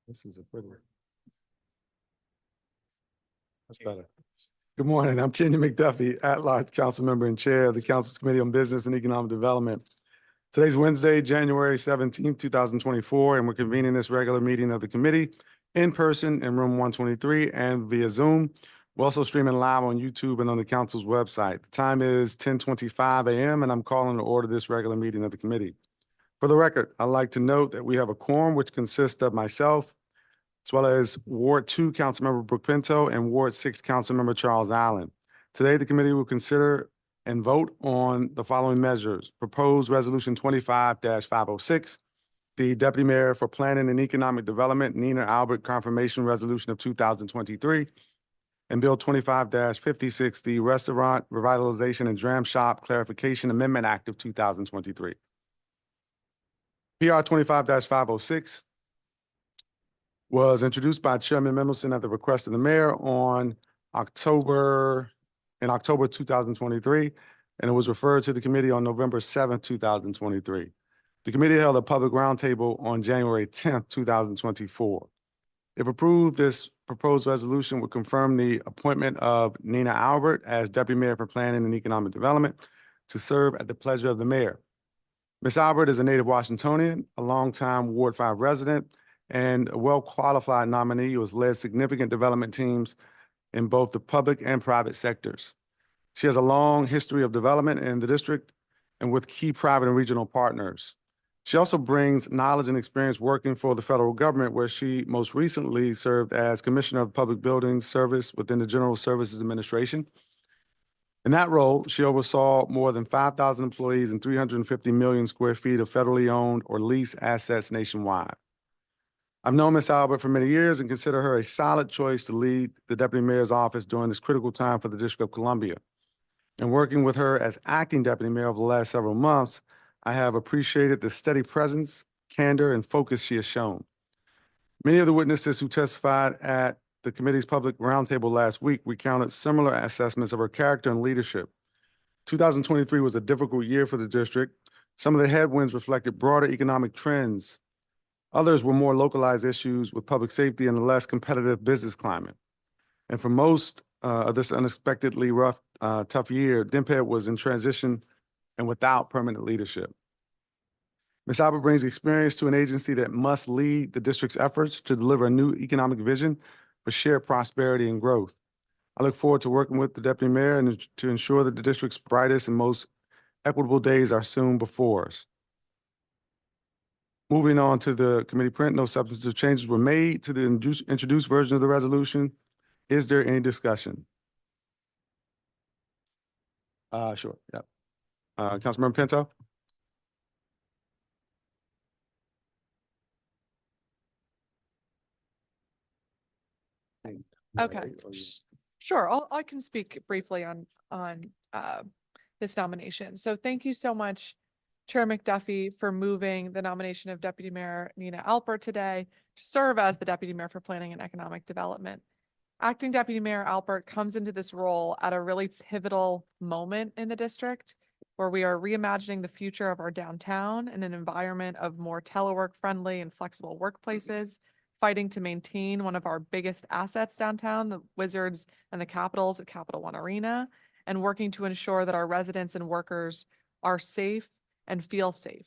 This is a pretty. That's better. Good morning. I'm Kenyon McDuffie, at-large council member and chair of the Council's Committee on Business and Economic Development. Today's Wednesday, January 17th, 2024, and we're convening this regular meeting of the committee in person in room 123 and via Zoom. We're also streaming live on YouTube and on the council's website. The time is 10:25 a.m. and I'm calling to order this regular meeting of the committee. For the record, I'd like to note that we have a quorum which consists of myself, as well as Ward 2 Councilmember Brooke Pinto and Ward 6 Councilmember Charles Allen. Today, the committee will consider and vote on the following measures. Proposed Resolution 25-506, the Deputy Mayor for Planning and Economic Development, Nina Albert Confirmation Resolution of 2023, and Bill 25-56, the Restaurant Revitalization and Dram Shop Clarification Amendment Act of 2023. PR 25-506 was introduced by Chairman Mendelson at the request of the mayor in October 2023, and it was referred to the committee on November 7th, 2023. The committee held a public roundtable on January 10th, 2024. If approved, this proposed resolution would confirm the appointment of Nina Albert as Deputy Mayor for Planning and Economic Development to serve at the pleasure of the mayor. Ms. Albert is a native Washingtonian, a longtime Ward 5 resident, and a well-qualified nominee who has led significant development teams in both the public and private sectors. She has a long history of development in the district and with key private and regional partners. She also brings knowledge and experience working for the federal government, where she most recently served as Commissioner of Public Buildings Service within the General Services Administration. In that role, she oversaw more than 5,000 employees and 350 million square feet of federally owned or leased assets nationwide. I've known Ms. Albert for many years and consider her a solid choice to lead the Deputy Mayor's office during this critical time for the District of Columbia. And working with her as acting Deputy Mayor over the last several months, I have appreciated the steady presence, candor, and focus she has shown. Many of the witnesses who testified at the committee's public roundtable last week recounted similar assessments of her character and leadership. 2023 was a difficult year for the district. Some of the headwinds reflected broader economic trends. Others were more localized issues with public safety and a less competitive business climate. And for most of this unexpectedly rough, tough year, DMPED was in transition and without permanent leadership. Ms. Albert brings experience to an agency that must lead the district's efforts to deliver a new economic vision for shared prosperity and growth. I look forward to working with the Deputy Mayor and to ensure that the district's brightest and most equitable days are soon before us. Moving on to the committee print, no substantive changes were made to the introduced version of the resolution. Is there any discussion? Sure, yeah. Councilmember Pinto? Okay, sure. I can speak briefly on this nomination. So thank you so much, Chair McDuffie, for moving the nomination of Deputy Mayor Nina Albert today to serve as the Deputy Mayor for Planning and Economic Development. Acting Deputy Mayor Albert comes into this role at a really pivotal moment in the district, where we are reimagining the future of our downtown in an environment of more telework-friendly and flexible workplaces, fighting to maintain one of our biggest assets downtown, the Wizards and the Capitals at Capital One Arena, and working to ensure that our residents and workers are safe and feel safe.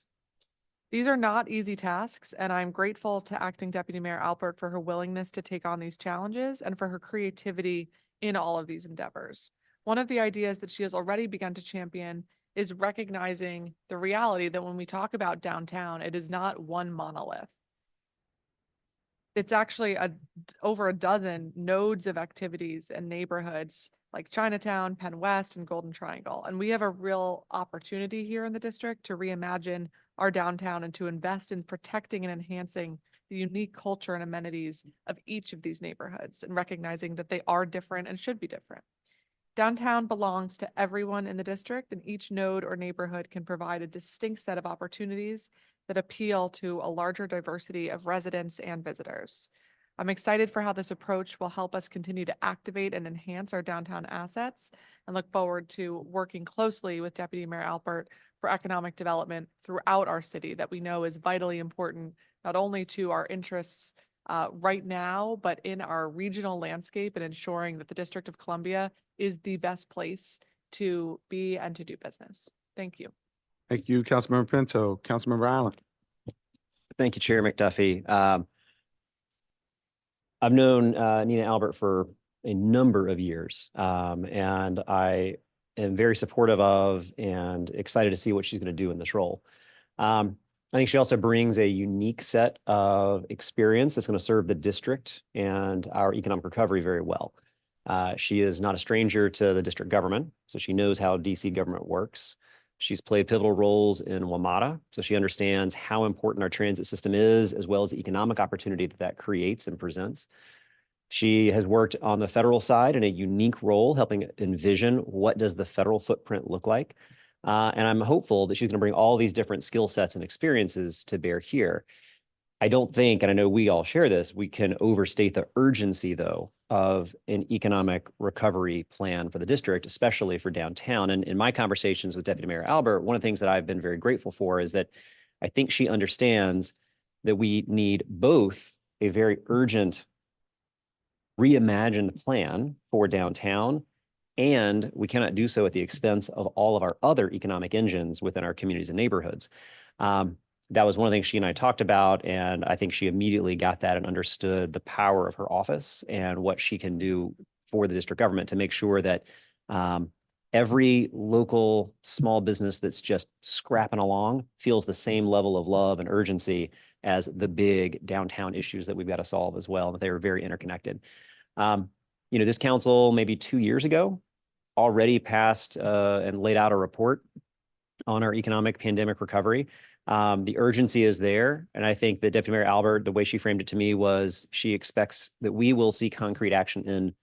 These are not easy tasks, and I'm grateful to Acting Deputy Mayor Albert for her willingness to take on these challenges and for her creativity in all of these endeavors. One of the ideas that she has already begun to champion is recognizing the reality that when we talk about downtown, it is not one monolith. It's actually over a dozen nodes of activities and neighborhoods like Chinatown, Penn West, and Golden Triangle. And we have a real opportunity here in the district to reimagine our downtown and to invest in protecting and enhancing the unique culture and amenities of each of these neighborhoods and recognizing that they are different and should be different. Downtown belongs to everyone in the district, and each node or neighborhood can provide a distinct set of opportunities that appeal to a larger diversity of residents and visitors. I'm excited for how this approach will help us continue to activate and enhance our downtown assets, and look forward to working closely with Deputy Mayor Albert for economic development throughout our city that we know is vitally important, not only to our interests right now, but in our regional landscape and ensuring that the District of Columbia is the best place to be and to do business. Thank you. Thank you, Councilmember Pinto. Councilmember Allen. Thank you, Chair McDuffie. I've known Nina Albert for a number of years, and I am very supportive of and excited to see what she's going to do in this role. I think she also brings a unique set of experience that's going to serve the district and our economic recovery very well. She is not a stranger to the district government, so she knows how DC government works. She's played pivotal roles in WMATA, so she understands how important our transit system is, as well as the economic opportunity that that creates and presents. She has worked on the federal side in a unique role, helping envision what does the federal footprint look like. And I'm hopeful that she's going to bring all these different skill sets and experiences to bear here. I don't think, and I know we all share this, we can overstate the urgency, though, of an economic recovery plan for the district, especially for downtown. And in my conversations with Deputy Mayor Albert, one of the things that I've been very grateful for is that I think she understands that we need both a very urgent reimagined plan for downtown, and we cannot do so at the expense of all of our other economic engines within our communities and neighborhoods. That was one of the things she and I talked about, and I think she immediately got that and understood the power of her office and what she can do for the district government to make sure that every local small business that's just scrapping along feels the same level of love and urgency as the big downtown issues that we've got to solve as well, that they are very interconnected. This council maybe 2 years ago already passed and laid out a report on our economic pandemic recovery. The urgency is there. And I think that Deputy Mayor Albert, the way she framed it to me was she expects that we will see concrete action in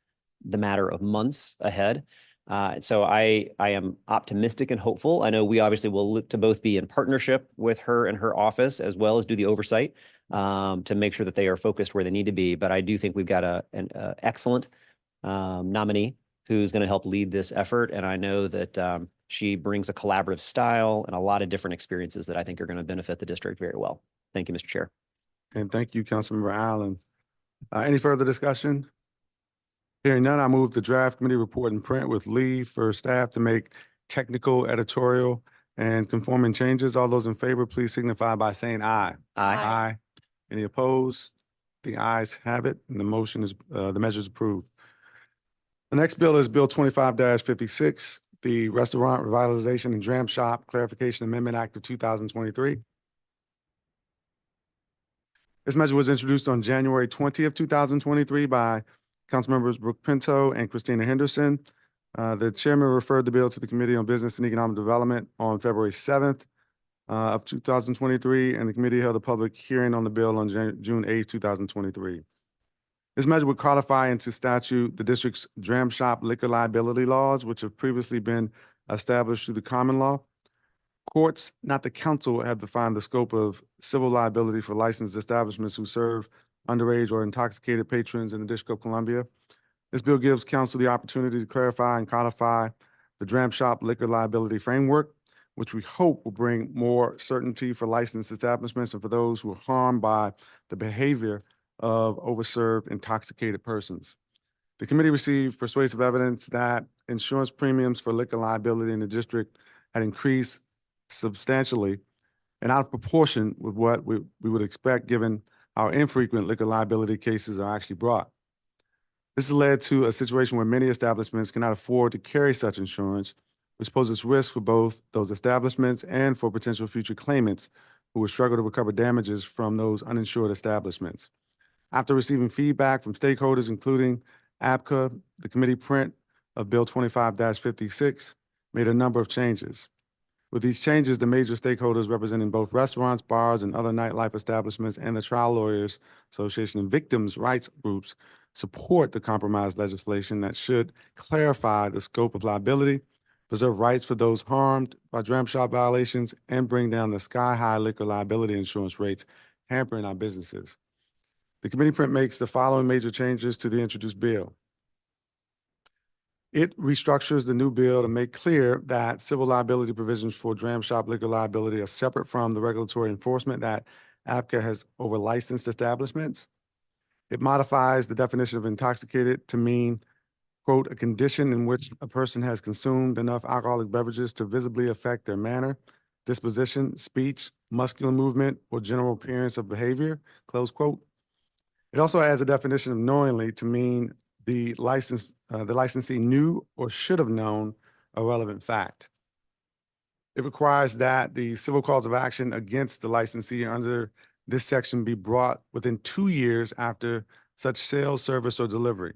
the matter of months ahead. So I am optimistic and hopeful. I know we obviously will look to both be in partnership with her and her office, as well as do the oversight to make sure that they are focused where they need to be. But I do think we've got an excellent nominee who's going to help lead this effort. And I know that she brings a collaborative style and a lot of different experiences that I think are going to benefit the district very well. Thank you, Mr. Chair. And thank you, Councilmember Allen. Any further discussion? Hearing none, I move the draft committee report in print with leave for staff to make technical, editorial, and conforming changes. All those in favor, please signify by saying aye. Aye. Aye. Any opposed? The ayes have it, and the motion is, the measure is approved. The next bill is Bill 25-56, the Restaurant Revitalization and Dram Shop Clarification Amendment Act of 2023. This measure was introduced on January 20th, 2023 by Councilmembers Brooke Pinto and Christina Henderson. The chairman referred the bill to the Committee on Business and Economic Development on February 7th of 2023, and the committee held a public hearing on the bill on June 8th, 2023. This measure would codify into statute the district's dram shop liquor liability laws, which have previously been established through the common law. Courts, not the council, have defined the scope of civil liability for licensed establishments who serve underage or intoxicated patrons in the District of Columbia. This bill gives council the opportunity to clarify and codify the dram shop liquor liability framework, which we hope will bring more certainty for licensed establishments and for those who are harmed by the behavior of overserved intoxicated persons. The committee received persuasive evidence that insurance premiums for liquor liability in the district had increased substantially and out of proportion with what we would expect given how infrequent liquor liability cases are actually brought. This has led to a situation where many establishments cannot afford to carry such insurance, which poses risk for both those establishments and for potential future claimants who will struggle to recover damages from those uninsured establishments. After receiving feedback from stakeholders, including APCA, the committee print of Bill 25-56 made a number of changes. With these changes, the major stakeholders representing both restaurants, bars, and other nightlife establishments and the Trial Lawyers Association and victims' rights groups support the compromise legislation that should clarify the scope of liability, preserve rights for those harmed by dram shop violations, and bring down the sky-high liquor liability insurance rates hampering our businesses. The committee print makes the following major changes to the introduced bill. It restructures the new bill to make clear that civil liability provisions for dram shop liquor liability are separate from the regulatory enforcement that APCA has over licensed establishments. It modifies the definition of intoxicated to mean, quote, a condition in which a person has consumed enough alcoholic beverages to visibly affect their manner, disposition, speech, muscular movement, or general appearance of behavior, close quote. It also adds a definition of knowingly to mean the licensee knew or should have known a relevant fact. It requires that the civil cause of action against the licensee under this section be brought within 2 years after such sale, service, or delivery.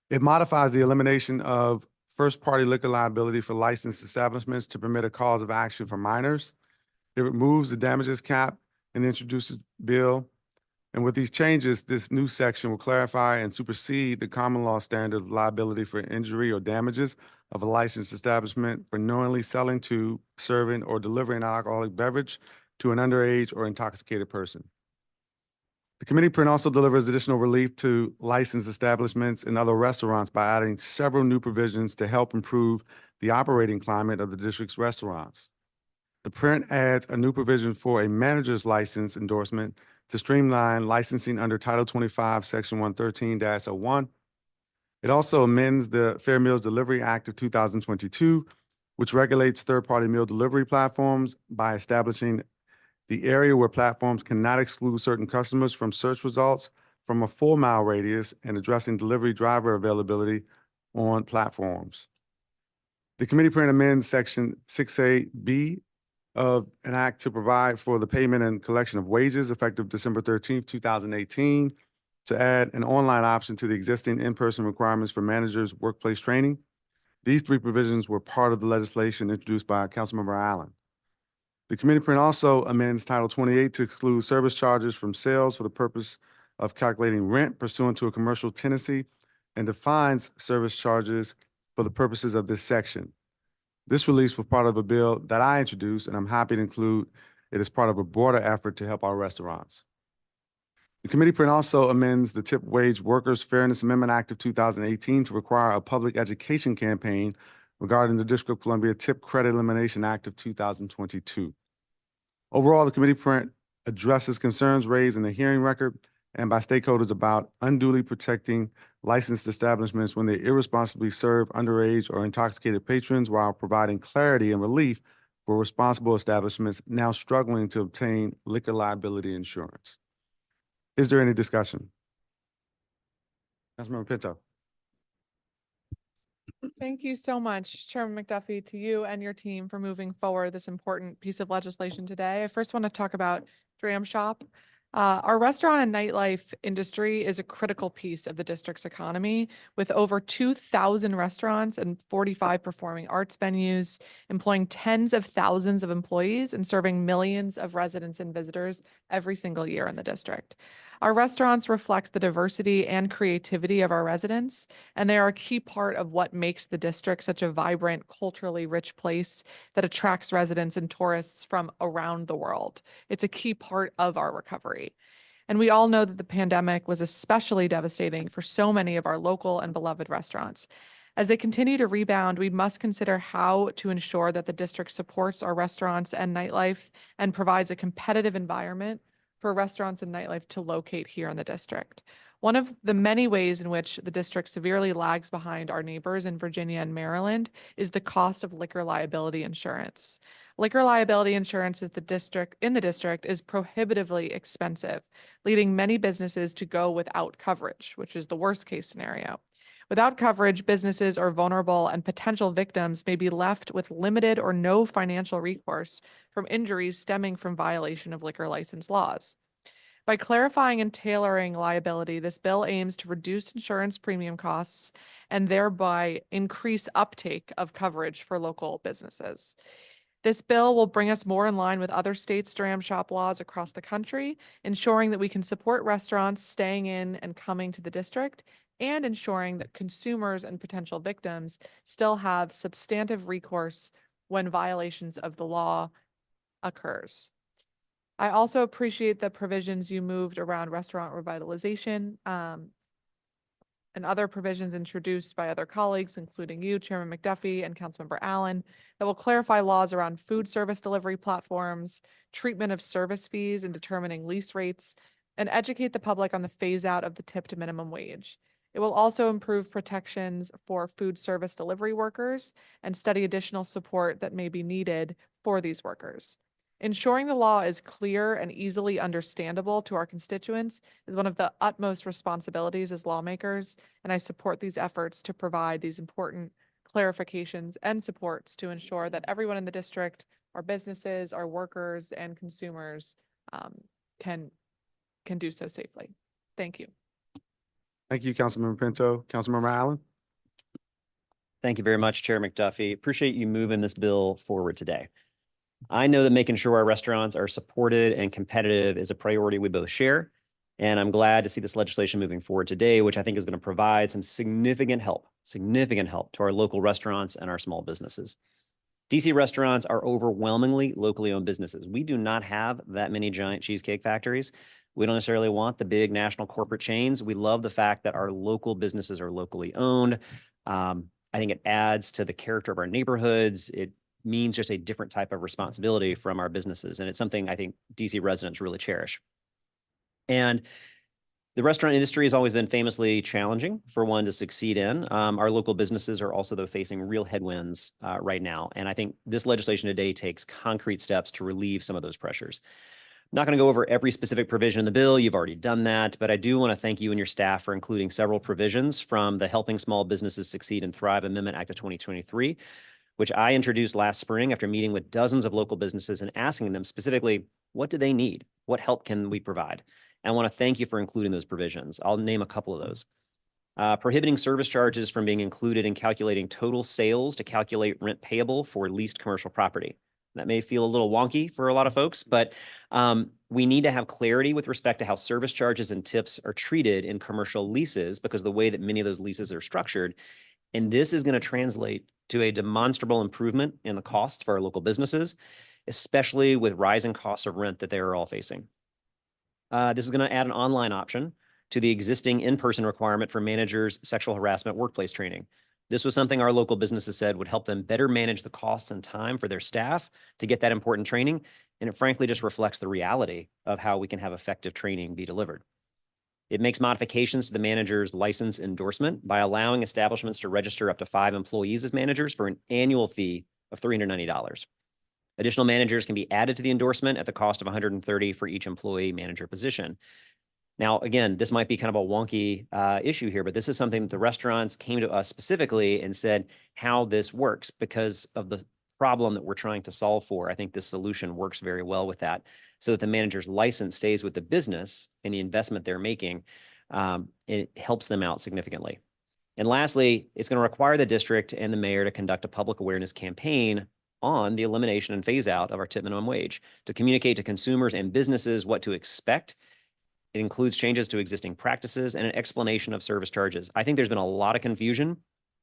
It modifies the elimination of first-party liquor liability for licensed establishments to permit a cause of action for minors. It removes the damages cap and introduces bill. And with these changes, this new section will clarify and supersede the common law standard of liability for injury or damages of a licensed establishment for knowingly selling to, serving, or delivering an alcoholic beverage to an underage or intoxicated person. The committee print also delivers additional relief to licensed establishments and other restaurants by adding several new provisions to help improve the operating climate of the district's restaurants. The print adds a new provision for a manager's license endorsement to streamline licensing under Title 25, Section 113-01. It also amends the Fair Meals Delivery Act of 2022, which regulates third-party meal delivery platforms by establishing the area where platforms cannot exclude certain customers from search results from a 4-mile radius and addressing delivery driver availability on platforms. The committee print amends Section 6A(b) of an act to provide for the payment and collection of wages effective December 13th, 2018, to add an online option to the existing in-person requirements for managers' workplace training. These 3 provisions were part of the legislation introduced by Councilmember Allen. The committee print also amends Title 28 to exclude service charges from sales for the purpose of calculating rent pursuant to a commercial tenancy and defines service charges for the purposes of this section. This release was part of a bill that I introduced, and I'm happy to include it as part of a broader effort to help our restaurants. The committee print also amends the Tip Wage Workers Fairness Amendment Act of 2018 to require a public education campaign regarding the District of Columbia Tip Credit Elimination Act of 2022. Overall, the committee print addresses concerns raised in the hearing record and by stakeholders about unduly protecting licensed establishments when they irresponsibly serve underage or intoxicated patrons while providing clarity and relief for responsible establishments now struggling to obtain liquor liability insurance. Is there any discussion? Councilmember Pinto. Thank you so much, Chairman McDuffie, to you and your team for moving forward this important piece of legislation today. I first want to talk about Dram Shop. Our restaurant and nightlife industry is a critical piece of the district's economy, with over 2,000 restaurants and 45 performing arts venues, employing tens of thousands of employees and serving millions of residents and visitors every single year in the district. Our restaurants reflect the diversity and creativity of our residents, and they are a key part of what makes the district such a vibrant, culturally rich place that attracts residents and tourists from around the world. It's a key part of our recovery. And we all know that the pandemic was especially devastating for so many of our local and beloved restaurants. As they continue to rebound, we must consider how to ensure that the district supports our restaurants and nightlife and provides a competitive environment for restaurants and nightlife to locate here in the district. One of the many ways in which the district severely lags behind our neighbors in Virginia and Maryland is the cost of liquor liability insurance. Liquor liability insurance in the district is prohibitively expensive, leading many businesses to go without coverage, which is the worst case scenario. Without coverage, businesses are vulnerable and potential victims may be left with limited or no financial recourse from injuries stemming from violation of liquor license laws. By clarifying and tailoring liability, this bill aims to reduce insurance premium costs and thereby increase uptake of coverage for local businesses. This bill will bring us more in line with other states' Dram Shop laws across the country, ensuring that we can support restaurants staying in and coming to the district, and ensuring that consumers and potential victims still have substantive recourse when violations of the law occurs. I also appreciate the provisions you moved around restaurant revitalization and other provisions introduced by other colleagues, including you, Chairman McDuffie, and Councilmember Allen, that will clarify laws around food service delivery platforms, treatment of service fees and determining lease rates, and educate the public on the phase out of the tipped minimum wage. It will also improve protections for food service delivery workers and study additional support that may be needed for these workers. Ensuring the law is clear and easily understandable to our constituents is one of the utmost responsibilities as lawmakers, and I support these efforts to provide these important clarifications and supports to ensure that everyone in the district, our businesses, our workers, and consumers can do so safely. Thank you. Thank you, Councilmember Pinto. Councilmember Allen. Thank you very much, Chair McDuffie. Appreciate you moving this bill forward today. I know that making sure our restaurants are supported and competitive is a priority we both share. And I'm glad to see this legislation moving forward today, which I think is going to provide some significant help to our local restaurants and our small businesses. DC restaurants are overwhelmingly locally owned businesses. We do not have that many giant cheesecake factories. We don't necessarily want the big national corporate chains. We love the fact that our local businesses are locally owned. I think it adds to the character of our neighborhoods. It means just a different type of responsibility from our businesses. And it's something I think DC residents really cherish. And the restaurant industry has always been famously challenging for one to succeed in. Our local businesses are also, though, facing real headwinds right now. And I think this legislation today takes concrete steps to relieve some of those pressures. I'm not going to go over every specific provision in the bill. You've already done that, but I do want to thank you and your staff for including several provisions from the Helping Small Businesses Succeed and Thrive Amendment Act of 2023, which I introduced last spring after meeting with dozens of local businesses and asking them specifically, what do they need? What help can we provide? And I want to thank you for including those provisions. I'll name a couple of those. Prohibiting service charges from being included in calculating total sales to calculate rent payable for leased commercial property. That may feel a little wonky for a lot of folks, but we need to have clarity with respect to how service charges and tips are treated in commercial leases because of the way that many of those leases are structured. And this is going to translate to a demonstrable improvement in the cost for our local businesses, especially with rising costs of rent that they are all facing. This is going to add an online option to the existing in-person requirement for managers' sexual harassment workplace training. This was something our local businesses said would help them better manage the costs and time for their staff to get that important training. And it frankly just reflects the reality of how we can have effective training be delivered. It makes modifications to the manager's license endorsement by allowing establishments to register up to 5 employees as managers for an annual fee of $390. Additional managers can be added to the endorsement at the cost of $130 for each employee manager position. Now, again, this might be kind of a wonky issue here, but this is something that the restaurants came to us specifically and said how this works because of the problem that we're trying to solve for. I think this solution works very well with that so that the manager's license stays with the business and the investment they're making. It helps them out significantly. And lastly, it's going to require the district and the mayor to conduct a public awareness campaign on the elimination and phase out of our tip minimum wage to communicate to consumers and businesses what to expect. It includes changes to existing practices and an explanation of service charges. I think there's been a lot of confusion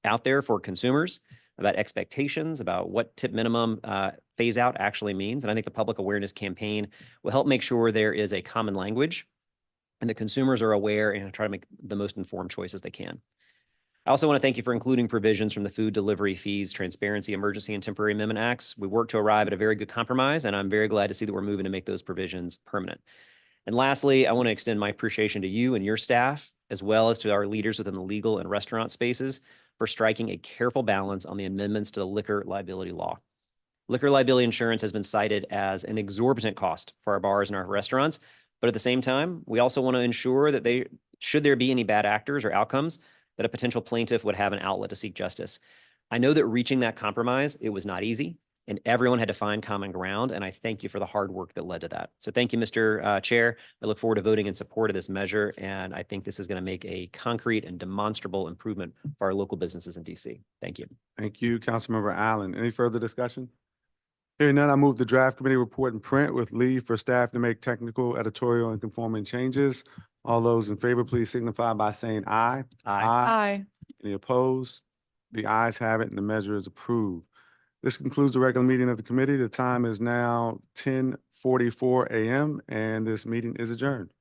out there for consumers about expectations, about what tip minimum phase out actually means. And I think the public awareness campaign will help make sure there is a common language and the consumers are aware and try to make the most informed choices they can. I also want to thank you for including provisions from the Food Delivery Fees, Transparency, Emergency, and Temporary Amendment Acts. We worked to arrive at a very good compromise, and I'm very glad to see that we're moving to make those provisions permanent. And lastly, I want to extend my appreciation to you and your staff, as well as to our leaders within the legal and restaurant spaces for striking a careful balance on the amendments to the liquor liability law. Liquor liability insurance has been cited as an exorbitant cost for our bars and our restaurants, but at the same time, we also want to ensure that should there be any bad actors or outcomes, that a potential plaintiff would have an outlet to seek justice. I know that reaching that compromise, it was not easy, and everyone had to find common ground, and I thank you for the hard work that led to that. So thank you, Mr. Chair. I look forward to voting in support of this measure, and I think this is going to make a concrete and demonstrable improvement for our local businesses in DC. Thank you. Thank you, Councilmember Allen. Any further discussion? Hearing none, I move the draft committee report in print with leave for staff to make technical, editorial, and conforming changes. All those in favor, please signify by saying aye. Aye. Any opposed? The ayes have it and the measure is approved. This concludes the regular meeting of the committee. The time is now 10:44 a.m. and this meeting is adjourned.